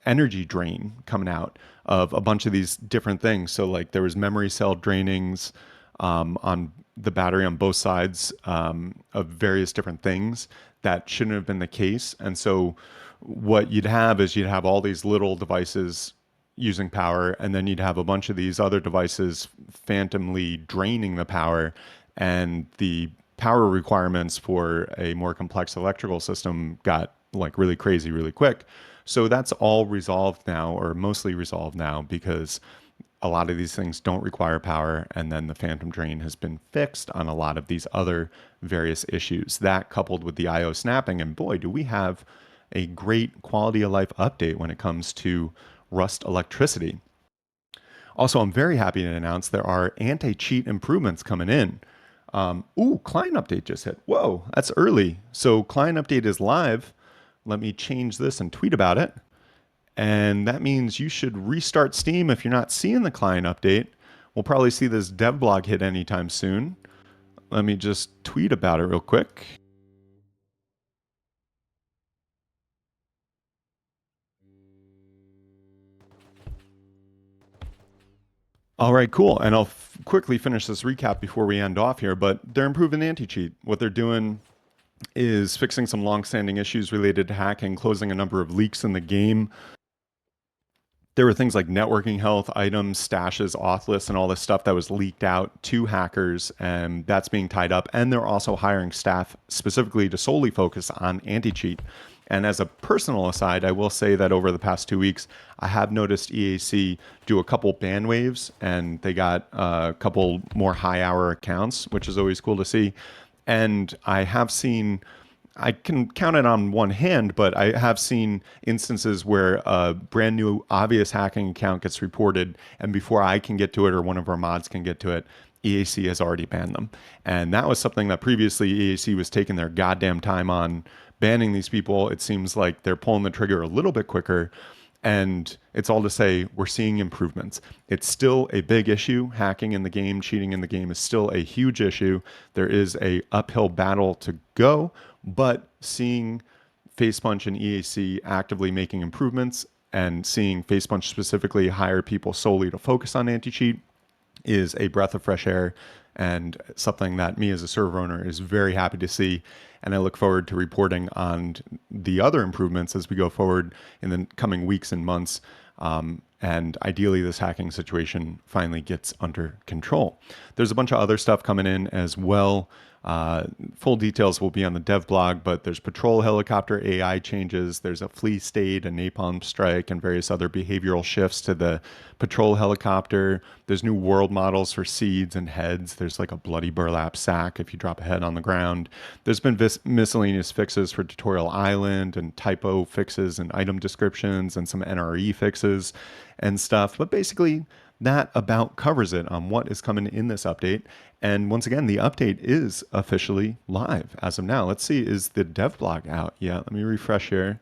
energy drain coming out of a bunch of these different things. So like there was memory cell drainings on the battery on both sides of various different things that shouldn't have been the case. And so what you'd have is you'd have all these little devices using power, and then you'd have a bunch of these other devices phantomly draining the power, and the power requirements for a more complex electrical system got like really crazy really quick. So that's all resolved now, or mostly resolved now, because a lot of these things don't require power, and then the phantom drain has been fixed on a lot of these other various issues. That coupled with the IO snapping, and boy, do we have a great quality of life update when it comes to Rust electricity. Also, I'm very happy to announce there are anti-cheat improvements coming in. Client update just hit. Whoa, that's early. So client update is live. Let me change this and tweet about it. And that means you should restart Steam if you're not seeing the client update. We'll probably see this dev blog hit anytime soon. Let me just tweet about it real quick. All right, cool. And I'll quickly finish this recap before we end off here, but they're improving anti-cheat. What they're doing is fixing some long-standing issues related to hacking, closing a number of leaks in the game. There were things like networking health, items, stashes, auth lists, and all this stuff that was leaked out to hackers, and that's being tied up. And they're also hiring staff specifically to solely focus on anti-cheat. And as a personal aside, I will say that over the past 2 weeks, I have noticed EAC do a couple ban waves, and they got a couple more high-hour accounts, which is always cool to see. And I have seen, I can count it on one hand, but I have seen instances where a brand new obvious hacking account gets reported, and before I can get to it or one of our mods can get to it, EAC has already banned them. And that was something that previously EAC was taking their goddamn time on banning these people. It seems like they're pulling the trigger a little bit quicker. And it's all to say we're seeing improvements. It's still a big issue. Hacking in the game, cheating in the game is still a huge issue. There is a uphill battle to go, but seeing Facepunch and EAC actively making improvements and seeing Facepunch specifically hire people solely to focus on anti-cheat is a breath of fresh air and something that me as a server owner is very happy to see. And I look forward to reporting on the other improvements as we go forward in the coming weeks and months. And ideally, this hacking situation finally gets under control. There's a bunch of other stuff coming in as well. Full details will be on the dev blog, but there's patrol helicopter AI changes. There's a flea state, a napalm strike, and various other behavioral shifts to the patrol helicopter. There's new world models for seeds and heads. There's like a bloody burlap sack if you drop a head on the ground. There's been miscellaneous fixes for Tutorial Island and typo fixes and item descriptions and some NRE fixes and stuff. But basically, that about covers it on what is coming in this update. And once again, the update is officially live as of now. Let's see, is the dev blog out yet? Let me refresh here.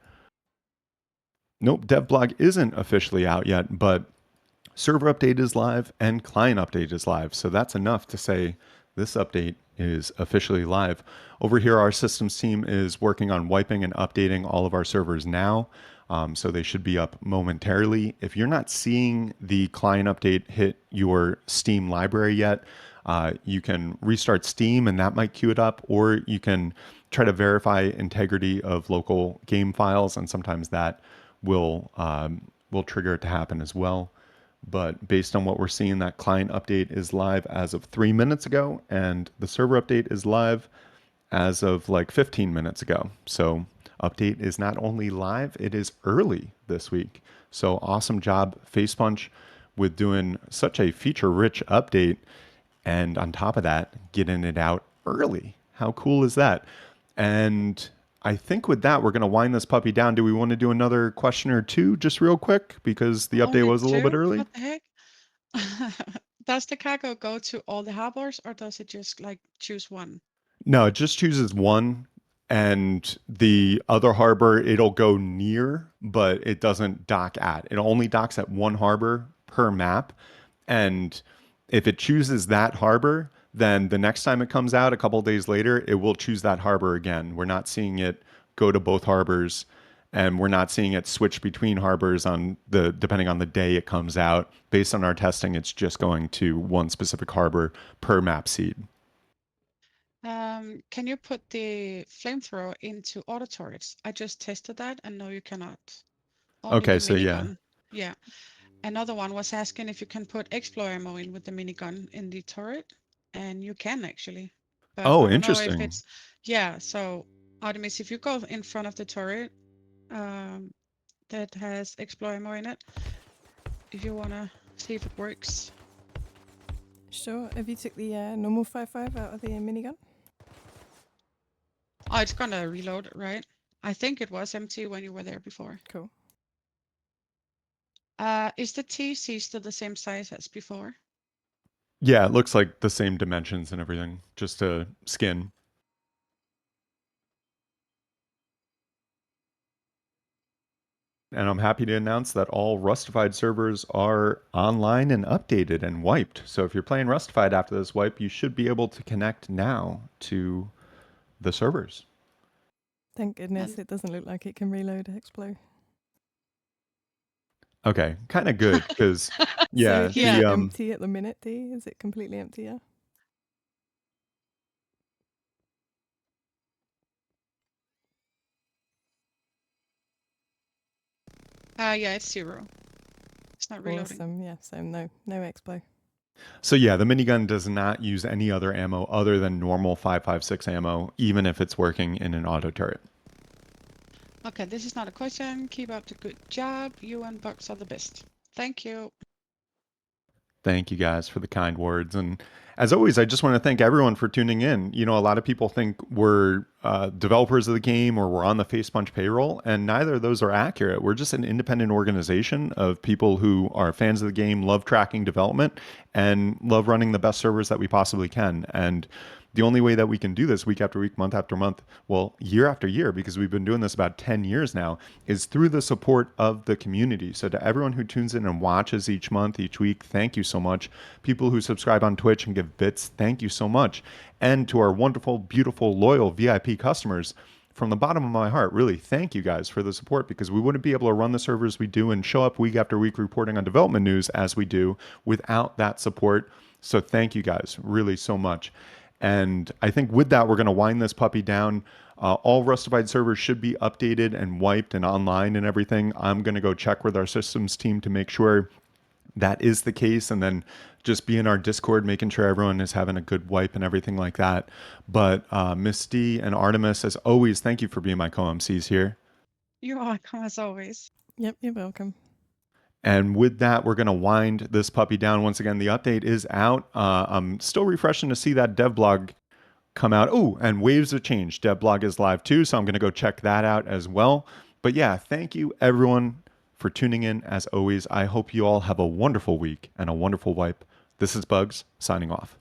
Nope, dev blog isn't officially out yet, but server update is live and client update is live. So that's enough to say this update is officially live. Over here, our systems team is working on wiping and updating all of our servers now. So they should be up momentarily. If you're not seeing the client update hit your Steam library yet, you can restart Steam and that might queue it up, or you can try to verify integrity of local game files, and sometimes that will trigger it to happen as well. But based on what we're seeing, that client update is live as of 3 minutes ago, and the server update is live as of like 15 minutes ago. So update is not only live, it is early this week. So awesome job, Facepunch, with doing such a feature-rich update, and on top of that, getting it out early. How cool is that? And I think with that, we're going to wind this puppy down. Do we want to do another question or two just real quick? Because the update Only was a little bit two? early. What the heck? Does the cargo go to all the harbors or does it just like choose one? No, it just chooses one, and the other harbor it'll go near, but it doesn't dock at. It only docks at one harbor per map. And if it chooses that harbor, then the next time it comes out a couple of days later, it will choose that harbor again. We're not seeing it go to both harbors, and we're not seeing it switch between harbors on the depending on the day it comes out. Based on our testing, it's just going to one specific harbor per map seed. Can you put the flamethrower into auto turrets? I just tested that and no, you cannot. Only Okay, the so yeah. minigun. Yeah. Another one was asking if you can put explore ammo in with the minigun in the turret, and you can actually. But Oh, I don't know if interesting. it's, yeah, so Artemis, if you go in front of the turret um, that has explore ammo in it, if you wanna. See if it works. Sure. Have you took the normal 5.5 out of the minigun? Oh, it's gonna reload, right? I think it was empty when you were there before. Cool. Is the TC still the same size as before? Yeah, it looks like the same dimensions and everything, just a skin. And I'm happy to announce that all Rustafied servers are online and updated and wiped. So if you're playing Rustafied after this wipe, you should be able to connect now to the servers. Thank goodness And it doesn't look like it can reload Explo. Okay, kind of good because So yeah, is yeah. it the empty at the minute, D? Is it completely empty, yeah? Yeah, it's 0. It's not reloading. Awesome, yeah. So no Explo. so yeah, the minigun does not use any other ammo other than normal 5.56 ammo, even if it's working in an auto turret. Okay, this is not a question. Keep up the good job. You and Bugs are the best. Thank you. Thank you guys for the kind words. And as always, I just want to thank everyone for tuning in. You know, a lot of people think we're developers of the game or we're on the Face Punch payroll, and neither of those are accurate. We're just an independent organization of people who are fans of the game, love tracking development, and love running the best servers that we possibly can. And the only way that we can do this week after week, month after month, well, year after year, because we've been doing this about 10 years now, is through the support of the community. So to everyone who tunes in and watches each month, each week, thank you so much. People who subscribe on Twitch and give bits, thank you so much. And to our wonderful, beautiful, loyal VIP customers, from the bottom of my heart, really thank you guys for the support, because we wouldn't be able to run the servers we do and show up week after week reporting on development news as we do without that support. So thank you guys really so much. And I think with that, we're going to wind this puppy down. All Rustified servers should be updated and wiped and online and everything. I'm going to go check with our systems team to make sure that is the case, and then just be in our Discord, making sure everyone is having a good wipe and everything like that. But Miss D and Artemis, as always, thank you for being my co-MCs here. You're welcome as always. Yep, you're welcome. And with that, we're going to wind this puppy down. Once again, the update is out. I'm still refreshing to see that dev blog come out. Oh, and Waves of Change dev blog is live too, so I'm going to go check that out as well. But yeah, thank you everyone for tuning in. As always, I hope you all have a wonderful week and a wonderful wipe. This is Bugs signing off.